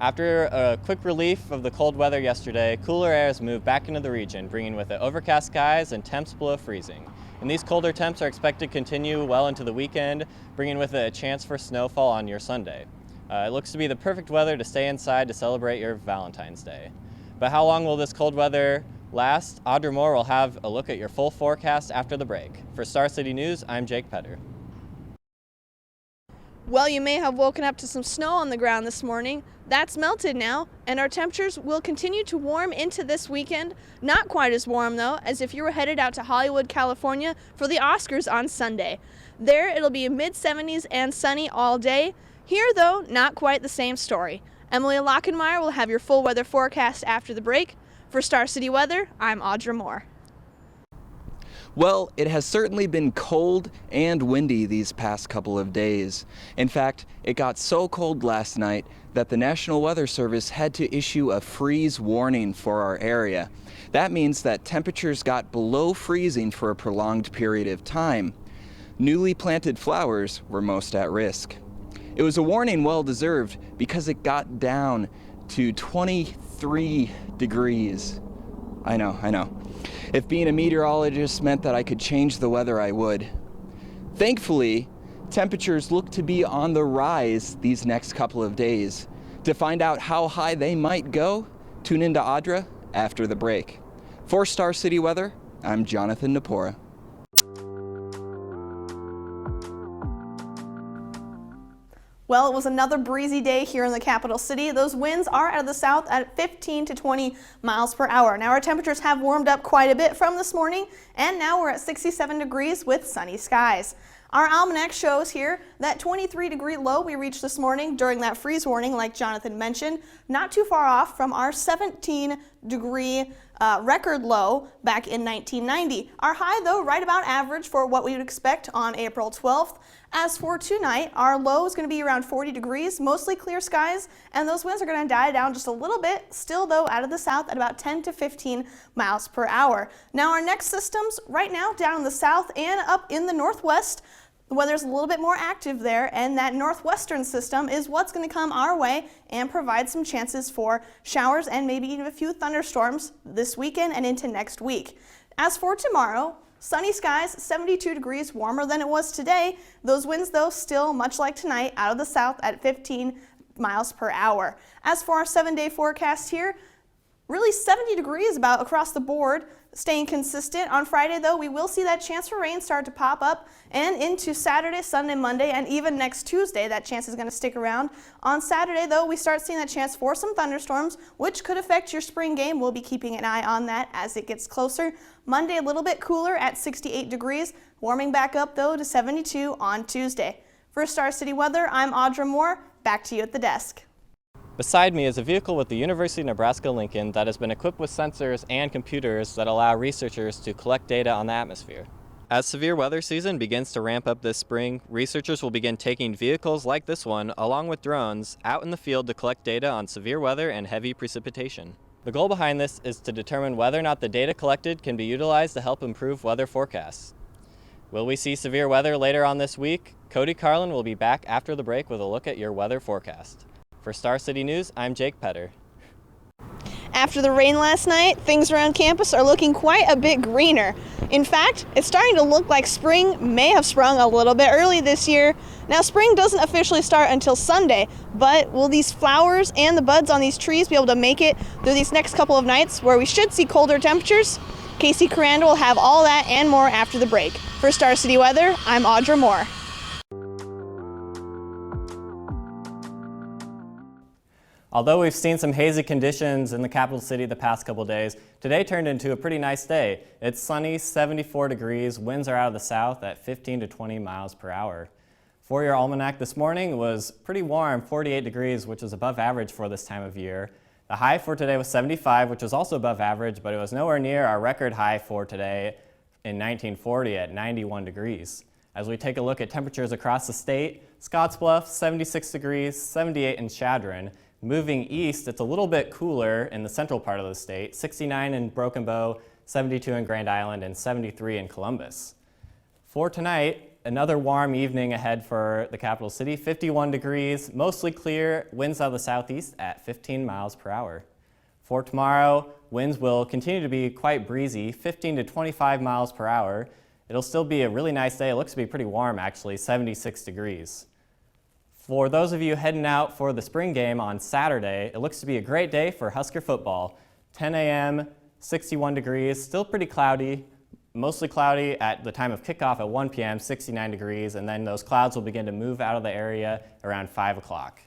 After a quick relief of the cold weather yesterday, cooler air has moved back into the region, bringing with it overcast skies and temps below freezing. And these colder temps are expected to continue well into the weekend, bringing with it a chance for snowfall on your Sunday. It looks to be the perfect weather to stay inside to celebrate your Valentine's Day. But how long will this cold weather last? Audra Moore will have a look at your full forecast after the break. For Star City News, I'm Jake Petter. Well, you may have woken up to some snow on the ground this morning. That's melted now, and our temperatures will continue to warm into this weekend. Not quite as warm, though, as if you were headed out to Hollywood, California for the Oscars on Sunday. There, it'll be mid-70s and sunny all day. Here, though, not quite the same story. Emily Lockenmeyer will have your full weather forecast after the break. For Star City Weather, I'm Audra Moore. Well, it has certainly been cold and windy these past couple of days. In fact, it got so cold last night that the National Weather Service had to issue a freeze warning for our area. That means that temperatures got below freezing for a prolonged period of time. Newly planted flowers were most at risk. It was a warning well deserved because it got down to 23 degrees. I know. If being a meteorologist meant that I could change the weather, I would. Thankfully, temperatures look to be on the rise these next couple of days. To find out how high they might go, tune into Audra after the break. For Star City Weather, I'm Jonathan Napora. Well, it was another breezy day here in the capital city. Those winds are out of the south at 15 to 20 miles per hour. Now our temperatures have warmed up quite a bit from this morning, and now we're at 67 degrees with sunny skies. Our almanac shows here that 23-degree low we reached this morning during that freeze warning, like Jonathan mentioned, not too far off from our 17-degree record low back in 1990. Our high, though, right about average for what we would expect on April 12th. As for tonight, our low is going to be around 40 degrees, mostly clear skies, and those winds are going to die down just a little bit, still though out of the south at about 10 to 15 miles per hour. Now our next systems right now down in the south and up in the northwest, the weather's a little bit more active there, and that northwestern system is what's going to come our way and provide some chances for showers and maybe even a few thunderstorms this weekend and into next week. As for tomorrow, sunny skies, 72 degrees warmer than it was today. Those winds, though, still much like tonight, out of the south at 15 miles per hour. As for our 7-day forecast here, really 70 degrees about across the board, staying consistent. On Friday, though, we will see that chance for rain start to pop up, and into Saturday, Sunday, Monday, and even next Tuesday, that chance is going to stick around. On Saturday, though, we start seeing that chance for some thunderstorms, which could affect your spring game. We'll be keeping an eye on that as it gets closer. Monday, a little bit cooler at 68 degrees, warming back up, though, to 72 on Tuesday. For Star City Weather, I'm Audra Moore. Back to you at the desk. Beside me is a vehicle with the University of Nebraska-Lincoln that has been equipped with sensors and computers that allow researchers to collect data on the atmosphere. As severe weather season begins to ramp up this spring, researchers will begin taking vehicles like this one, along with drones, out in the field to collect data on severe weather and heavy precipitation. The goal behind this is to determine whether or not the data collected can be utilized to help improve weather forecasts. Will we see severe weather later on this week? Cody Carlin will be back after the break with a look at your weather forecast. For Star City News, I'm Jake Petter. After the rain last night, things around campus are looking quite a bit greener. In fact, it's starting to look like spring may have sprung a little bit early this year. Now, spring doesn't officially start until Sunday, but will these flowers and the buds on these trees be able to make it through these next couple of nights where we should see colder temperatures? Casey Caranda will have all that and more after the break. For Star City Weather, I'm Audra Moore. Although we've seen some hazy conditions in the capital city the past couple days, today turned into a pretty nice day. It's sunny, 74 degrees, winds are out of the south at 15 to 20 miles per hour. For your almanac this morning was pretty warm, 48 degrees, which is above average for this time of year. The high for today was 75, which was also above average, but it was nowhere near our record high for today in 1940 at 91 degrees. As we take a look at temperatures across the state, Scottsbluff, 76 degrees, 78 in Chadron. Moving east, it's a little bit cooler in the central part of the state, 69 in Broken Bow, 72 in Grand Island, and 73 in Columbus. For tonight, Another warm evening ahead for the capital city, 51 degrees, mostly clear, winds out of the southeast at 15 miles per hour. For tomorrow, winds will continue to be quite breezy, 15 to 25 miles per hour. It'll still be a really nice day. It looks to be pretty warm, actually, 76 degrees. For those of you heading out for the spring game on Saturday, it looks to be a great day for Husker football. 10 a.m., 61 degrees, still pretty cloudy, mostly cloudy at the time of kickoff at 1 p.m., 69 degrees, and then those clouds will begin to move out of the area around 5 o'clock.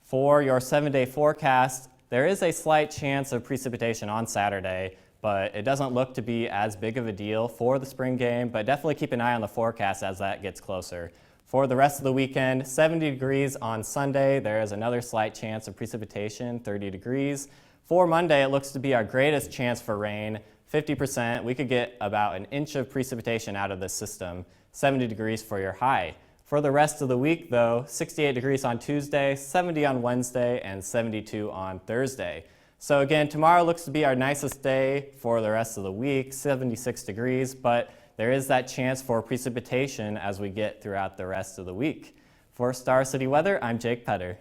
For your 7-day forecast, there is a slight chance of precipitation on Saturday, but it doesn't look to be as big of a deal for the spring game, but definitely keep an eye on the forecast as that gets closer. For the rest of the weekend, 70 degrees on Sunday. There is another slight chance of precipitation, 30 degrees. For Monday, it looks to be our greatest chance for rain, 50%. We could get about an inch of precipitation out of this system, 70 degrees for your high. For the rest of the week, though, 68 degrees on Tuesday, 70 on Wednesday, and 72 on Thursday. So again, tomorrow looks to be our nicest day for the rest of the week, 76 degrees, but there is that chance for precipitation as we get throughout the rest of the week. For Star City Weather, I'm Jake Petter.